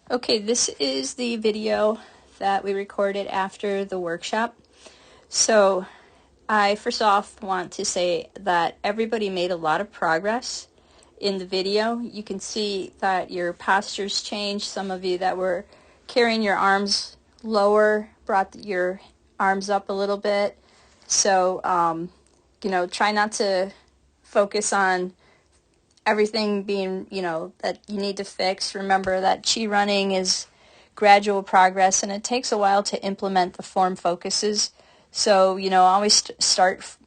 Okay, this is the video that we recorded after the workshop. So I first off want to say that everybody made a lot of progress in the video. You can see that your postures changed. Some of you that were carrying your arms lower brought your arms up a little bit. So, try not to focus on everything being, that you need to fix. Remember that ChiRunning is gradual progress, and it takes a while to implement the form focuses. So, always start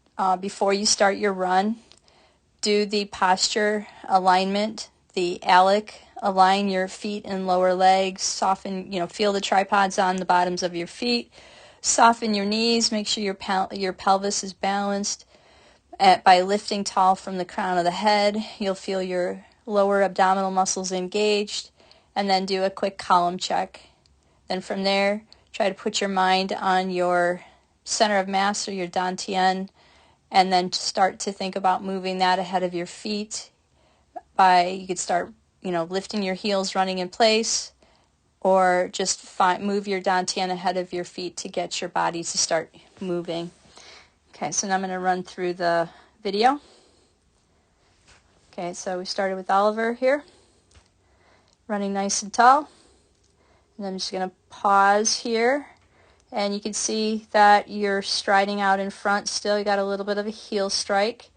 before you start your run. Do the posture alignment, the ALEC, align your feet and lower legs, soften, feel the tripods on the bottoms of your feet, soften your knees, make sure your pelvis is balanced. By lifting tall from the crown of the head, you'll feel your lower abdominal muscles engaged, and then do a quick column check. Then from there, try to put your mind on your center of mass or your dantian, and then start to think about moving that ahead of your feet. You could start, lifting your heels, running in place, or just move your dantian ahead of your feet to get your body to start moving. Okay, so now I'm going to run through the video. Okay, so we started with Oliver here, running nice and tall. And I'm just going to pause here. And you can see that you're striding out in front still. You got a little bit of a heel strike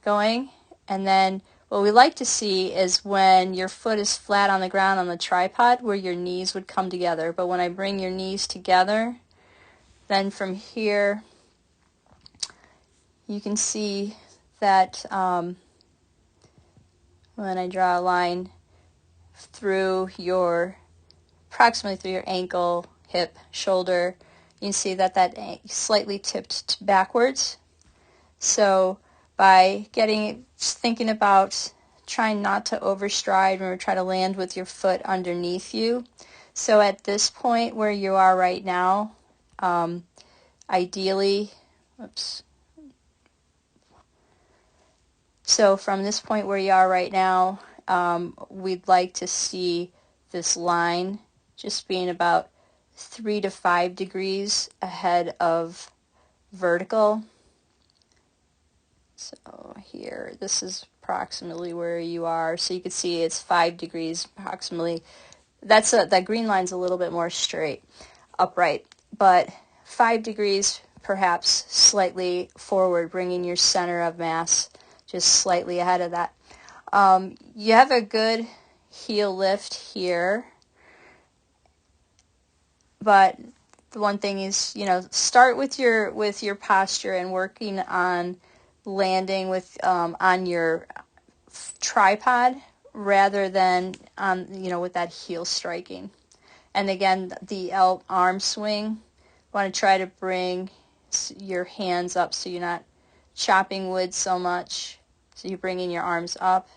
going. And then what we like to see is when your foot is flat on the ground on the tripod, where your knees would come together. But when I bring your knees together, then from here, you can see that when I draw a line approximately through your ankle, hip, shoulder, you can see that slightly tipped backwards. So by thinking about trying not to overstride, remember, try to land with your foot underneath you. So at this point where you are right now, ideally, so from this point where you are right now, we'd like to see this line just being about 3 to 5 degrees ahead of vertical. So here, this is approximately where you are. So you can see it's 5 degrees approximately. That green line's a little bit more straight, upright, but 5 degrees perhaps slightly forward, bringing your center of mass just slightly ahead of that. You have a good heel lift here, but the one thing is, start with your posture and working on landing on your tripod rather than on with that heel striking. And again, the arm swing, want to try to bring your hands up so you're not chopping wood so much. So you're bringing your arms up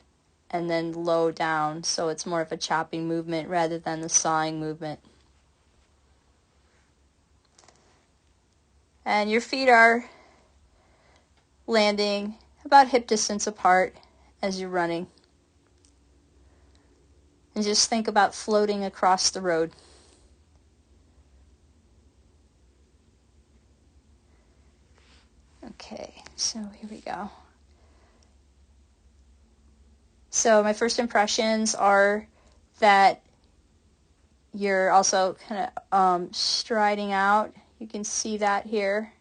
and then low down, so it's more of a chopping movement rather than the sawing movement. And your feet are landing about hip distance apart as you're running. And just think about floating across the road. Okay, so here we go. So my first impressions are that you're also kind of striding out. You can see that here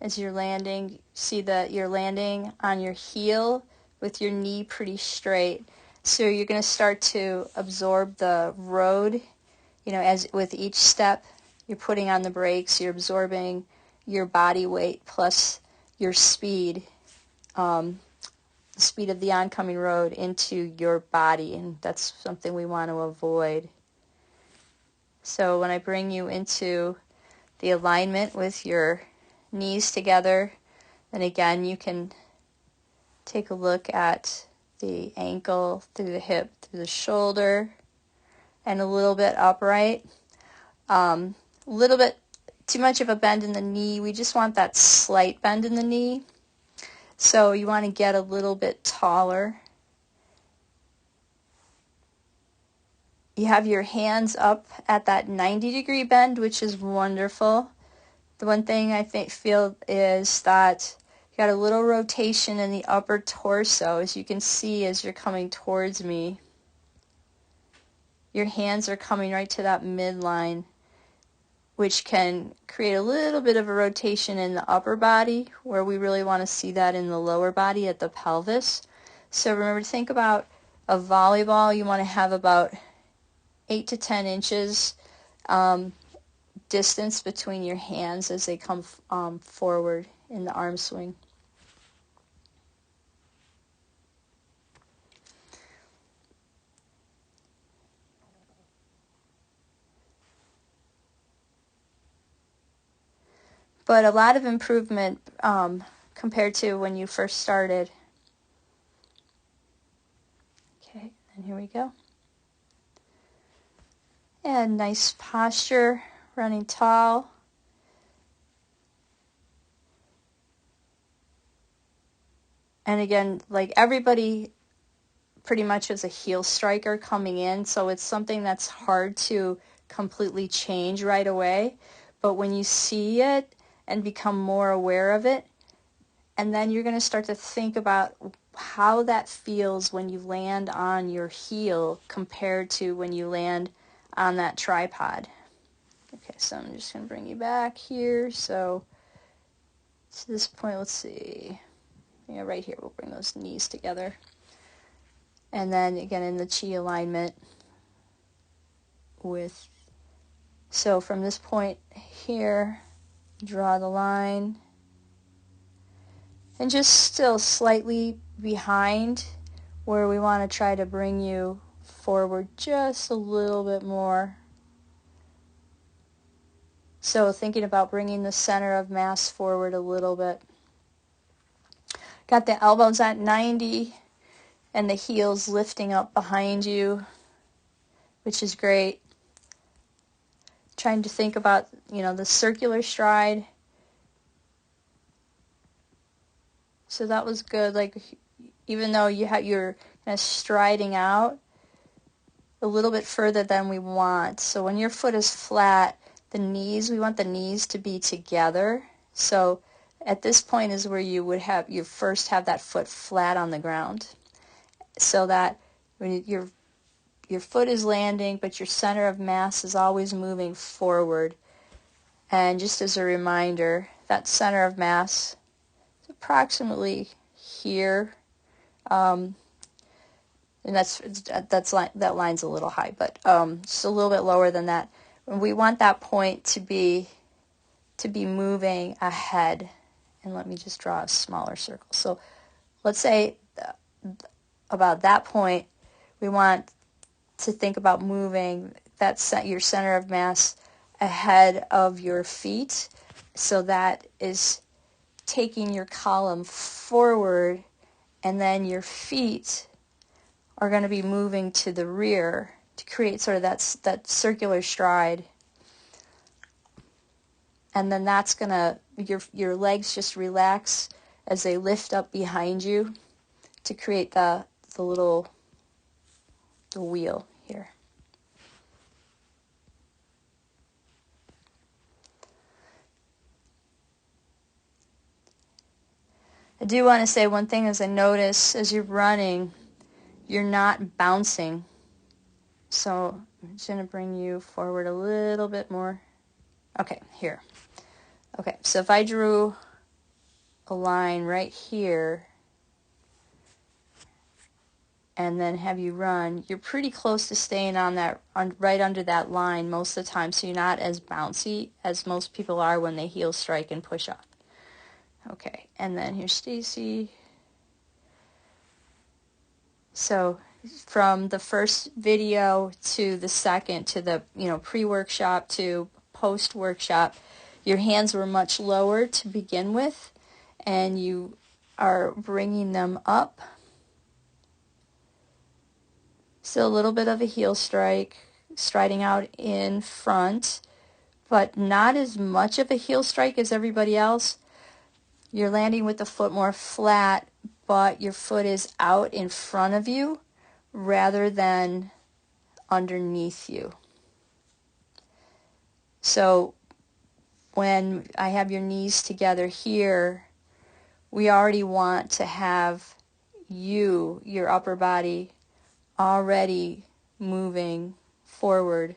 as you're landing. See that you're landing on your heel with your knee pretty straight. So you're going to start to absorb the road. As with each step, you're putting on the brakes. You're absorbing your body weight plus your speed. The speed of the oncoming road into your body, and that's something we want to avoid. So when I bring you into the alignment with your knees together, then again you can take a look at the ankle, through the hip, through the shoulder, and a little bit upright. A little bit too much of a bend in the knee. We just want that slight bend in the knee. So you want to get a little bit taller. You have your hands up at that 90-degree bend, which is wonderful. The one thing I feel is that you got a little rotation in the upper torso, as you can see as you're coming towards me. Your hands are coming right to that midline, which can create a little bit of a rotation in the upper body, where we really want to see that in the lower body at the pelvis. So remember to think about a volleyball. You want to have about 8 to 10 inches distance between your hands as they come forward in the arm swing. But a lot of improvement compared to when you first started. Okay, and here we go. And nice posture, running tall. And again, like everybody pretty much is a heel striker coming in, so it's something that's hard to completely change right away. But when you see it and become more aware of it, and then you're going to start to think about how that feels when you land on your heel compared to when you land on that tripod. Okay, so I'm just going to bring you back here. So to this point, let's see. Yeah, right here, we'll bring those knees together. And then again in the chi alignment with, so from this point here, draw the line. And just still slightly behind where we want to try to bring you forward just a little bit more. So thinking about bringing the center of mass forward a little bit. Got the elbows at 90 and the heels lifting up behind you, which is great. Trying to think about, the circular stride. So that was good. Like, even though you're kind of striding out a little bit further than we want. So when your foot is flat, we want the knees to be together. So at this point is where you first have that foot flat on the ground, so that when your foot is landing, but your center of mass is always moving forward. And just as a reminder, that center of mass is approximately here. And that line's a little high, but just a little bit lower than that. And we want that point to be moving ahead. And let me just draw a smaller circle. So let's say about that point, we want to think about moving your center of mass ahead of your feet. So that is taking your column forward, and then your feet are going to be moving to the rear to create sort of that circular stride. And then that's going to, your legs just relax as they lift up behind you to create the wheel here. I do want to say one thing. As I notice as you're running, you're not bouncing. So I'm just going to bring you forward a little bit more. Okay, here. Okay, so if I drew a line right here and then have you run, you're pretty close to staying right under that line most of the time, so you're not as bouncy as most people are when they heel strike and push up. Okay, and then here's Stacy. So from the first video to the second, to the pre-workshop to post-workshop, your hands were much lower to begin with, and you are bringing them up. Still a little bit of a heel strike, striding out in front, but not as much of a heel strike as everybody else. You're landing with the foot more flat, but your foot is out in front of you rather than underneath you. So when I have your knees together here, we already want to have your upper body, already moving forward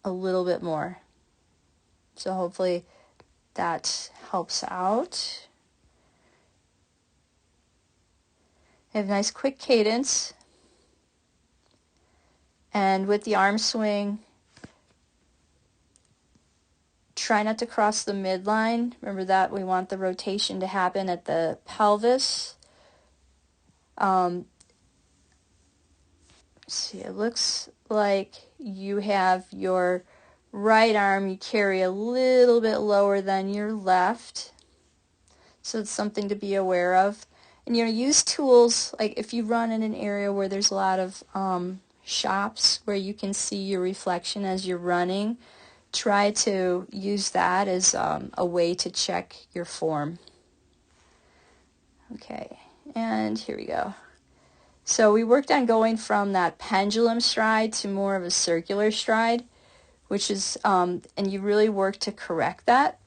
a little bit more. So hopefully that helps out. Have a nice quick cadence. And with the arm swing, try not to cross the midline. Remember that we want the rotation to happen at the pelvis. See, it looks like you have your right arm you carry a little bit lower than your left. So it's something to be aware of. And use tools, like if you run in an area where there's a lot of shops where you can see your reflection as you're running, try to use that as a way to check your form. Okay, and here we go. So we worked on going from that pendulum stride to more of a circular stride, which is, and you really work to correct that.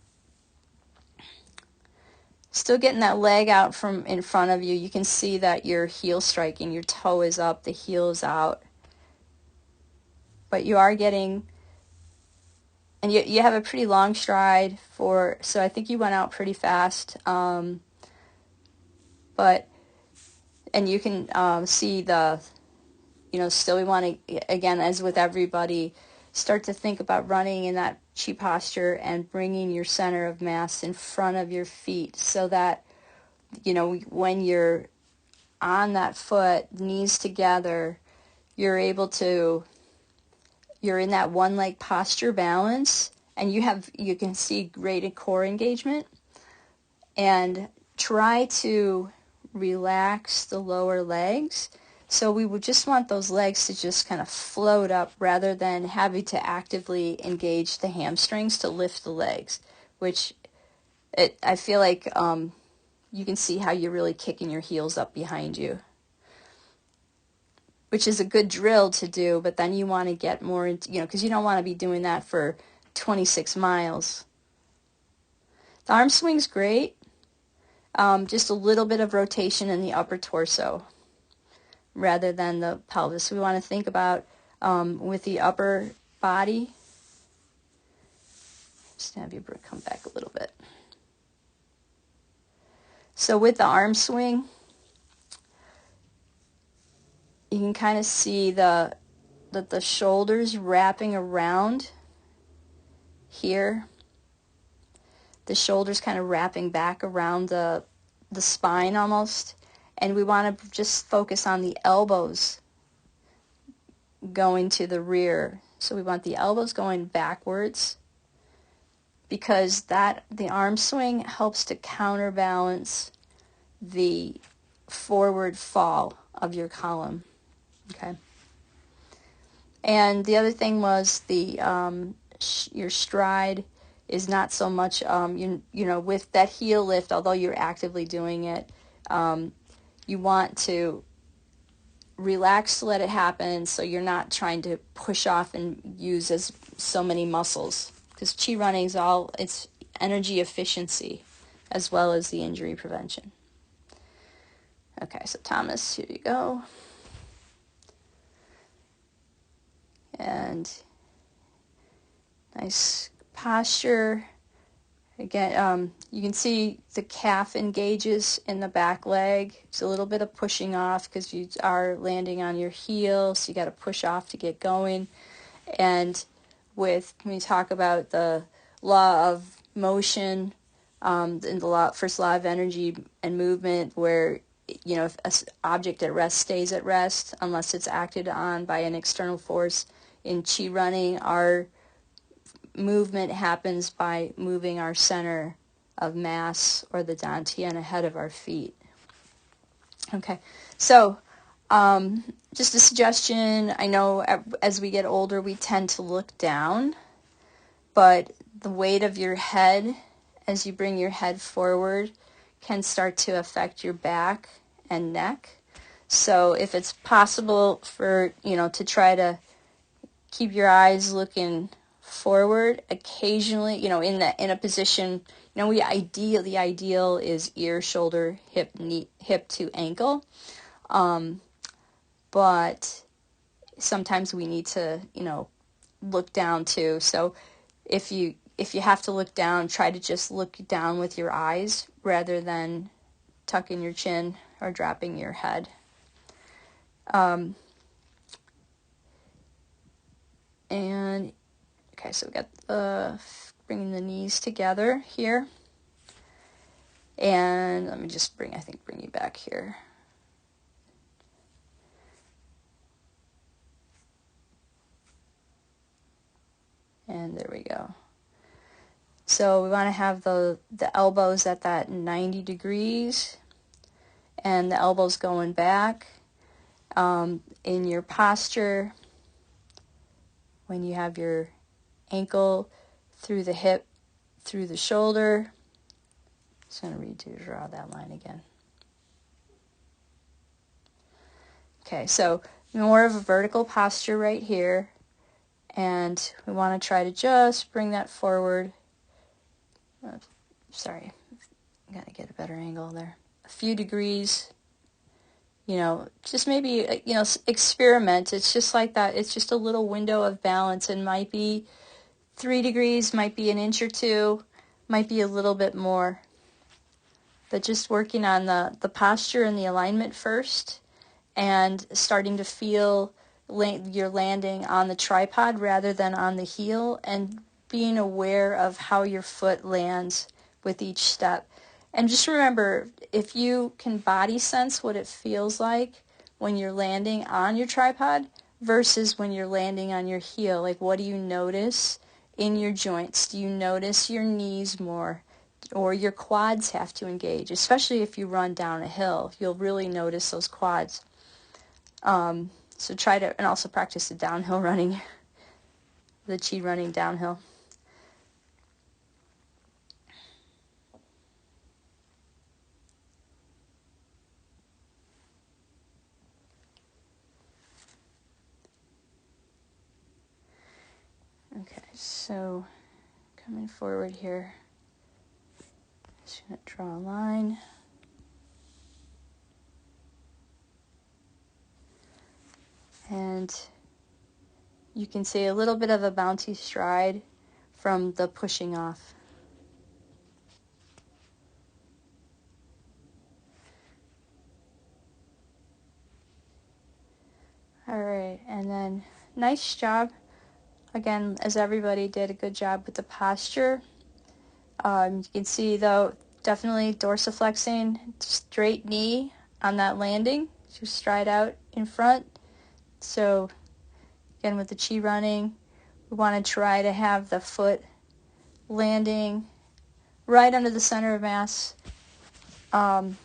Still getting that leg out from in front of you. You can see that your heel striking, your toe is up, the heel is out. But you are getting, and you have a pretty long stride so I think you went out pretty fast. And you can see still we want to, again, as with everybody, start to think about running in that chi posture and bringing your center of mass in front of your feet so that, when you're on that foot, knees together, you're in that one leg posture balance, and you can see great core engagement. And try to relax the lower legs. So we would just want those legs to just kind of float up rather than having to actively engage the hamstrings to lift the legs, which I feel like you can see how you're really kicking your heels up behind you, which is a good drill to do, but then you want to get more into, because you don't want to be doing that for 26 miles. The arm swing's great. Just a little bit of rotation in the upper torso rather than the pelvis. We want to think about with the upper body. Just have you come back a little bit. So with the arm swing, you can kind of see that the shoulders wrapping around here. The shoulders kind of wrapping back around the spine almost. And we want to just focus on the elbows going to the rear. So we want the elbows going backwards because the arm swing helps to counterbalance the forward fall of your column. Okay. And the other thing was your stride is not so much, with that heel lift, although you're actively doing it, you want to relax to let it happen so you're not trying to push off and use so many muscles. Because ChiRunning is it's energy efficiency as well as the injury prevention. Okay, so Thomas, here you go. And nice posture. Again, you can see the calf engages in the back leg. It's a little bit of pushing off because you are landing on your heel, so you got to push off to get going. And when we talk about the law of motion, in the first law of energy and movement, where if an object at rest stays at rest unless it's acted on by an external force. In ChiRunning, our movement happens by moving our center of mass or the dantian ahead of our feet. Okay, so just a suggestion. I know as we get older we tend to look down, but the weight of your head as you bring your head forward can start to affect your back and neck. So if it's possible for, to try to keep your eyes looking forward occasionally, in a position, the ideal is ear, shoulder, hip, knee, hip to ankle. But sometimes we need to, look down too. So if you have to look down, try to just look down with your eyes rather than tucking your chin or dropping your head. And okay, so we got bringing the knees together here. And let me just bring you back here. And there we go. So we want to have the elbows at that 90 degrees and the elbows going back. In your posture, when you have your ankle through the hip, through the shoulder. Just going to draw that line again. Okay, so more of a vertical posture right here. And we want to try to just bring that forward. Sorry, I got to get a better angle there. A few degrees. Just maybe, experiment. It's just like that. It's just a little window of balance. It might be 3 degrees, might be an inch or two, might be a little bit more. But just working on the posture and the alignment first and starting to feel you're landing on the tripod rather than on the heel, and being aware of how your foot lands with each step. And just remember, if you can body sense what it feels like when you're landing on your tripod versus when you're landing on your heel, like what do you notice in your joints? Do you notice your knees more, or your quads have to engage? Especially if you run down a hill, you'll really notice those quads. So try to, and also practice the downhill running, the ChiRunning downhill. Okay, so coming forward here, just going to draw a line. And you can see a little bit of a bouncy stride from the pushing off. All right, and then nice job. Again, as everybody did a good job with the posture. You can see, though, definitely dorsiflexing, straight knee on that landing. Just stride out in front. So, again, with the ChiRunning, we want to try to have the foot landing right under the center of mass. When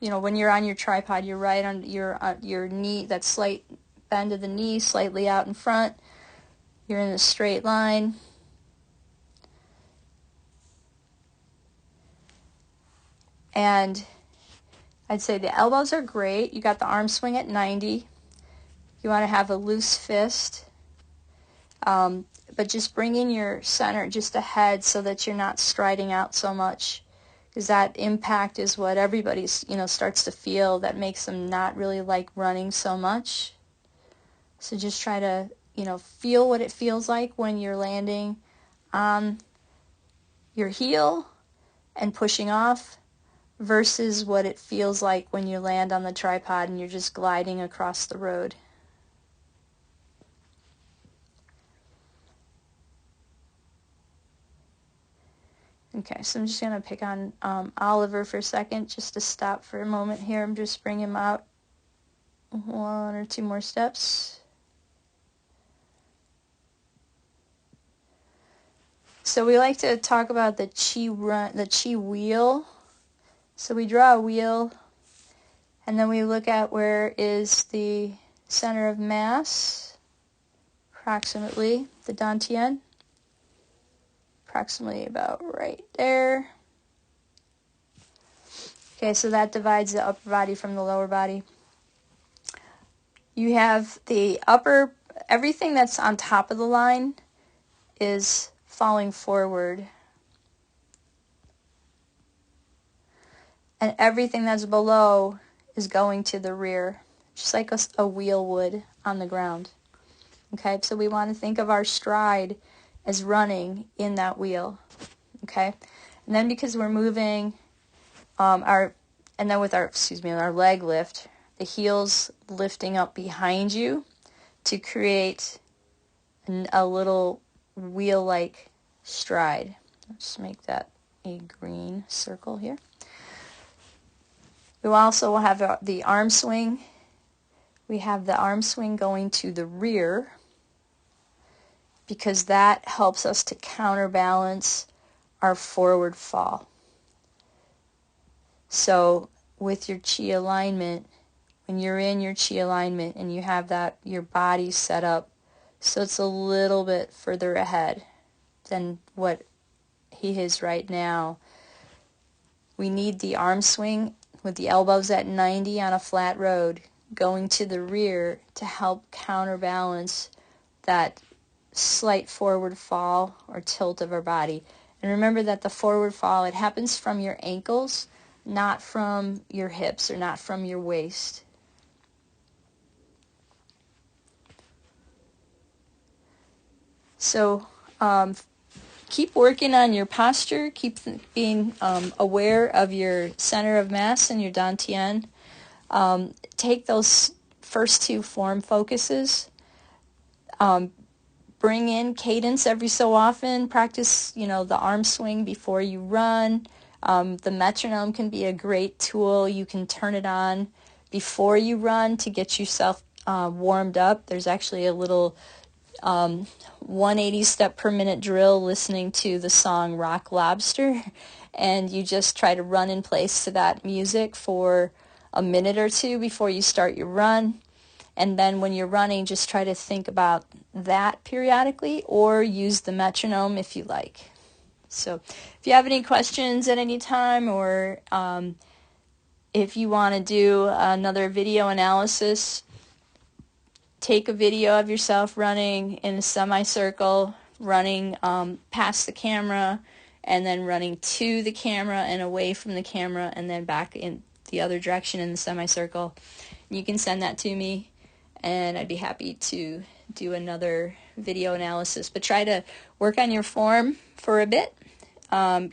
you're on your tripod, you're right on your knee, that slight bend of the knee, slightly out in front. You're in a straight line. And I'd say the elbows are great. You got the arm swing at 90. You want to have a loose fist. But just bring in your center just ahead so that you're not striding out so much. Because that impact is what everybody, starts to feel, that makes them not really like running so much. So just try to, feel what it feels like when you're landing on your heel and pushing off versus what it feels like when you land on the tripod and you're just gliding across the road. Okay, so I'm just going to pick on Oliver for a second, just to stop for a moment here. I'm just bringing him out 1 or 2 more steps. So we like to talk about the Chi wheel. So we draw a wheel, and then we look at where is the center of mass, approximately, the dantian. Approximately about right there. Okay, so that divides the upper body from the lower body. you have the upper, everything that's on top of the line is falling forward. And everything that's below is going to the rear, just like a wheel would on the ground. Okay, so we want to think of our stride as running in that wheel. Okay, and then because we're moving and then with our leg lift, the heels lifting up behind you to create a little wheel-like stride. Let's make that a green circle here. We also have the arm swing. We have the arm swing going to the rear because that helps us to counterbalance our forward fall. So with your chi alignment, when you're in your chi alignment and you have that, your body set up so it's a little bit further ahead than what he is right now, we need the arm swing with the elbows at 90 on a flat road going to the rear to help counterbalance that slight forward fall or tilt of our body. And remember that the forward fall, it happens from your ankles, not from your hips or not from your waist. So keep working on your posture, keep being aware of your center of mass and your dantian. Take those first two form focuses. Bring in cadence every so often. Practice, the arm swing before you run. The metronome can be a great tool. You can turn it on before you run to get yourself warmed up. There's actually a little 180 step per minute drill listening to the song Rock Lobster, and you just try to run in place to that music for a minute or two before you start your run. And then when you're running, just try to think about that periodically or use the metronome if you like. So if you have any questions at any time, or if you want to do another video analysis, take a video of yourself running in a semicircle, running past the camera, and then running to the camera and away from the camera, and then back in the other direction in the semicircle. You can send that to me, and I'd be happy to do another video analysis. But try to work on your form for a bit, 4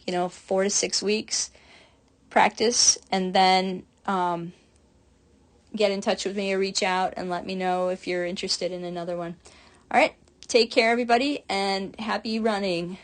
to 6 weeks, practice, and then get in touch with me or reach out and let me know if you're interested in another one. All right, take care, everybody, and happy running.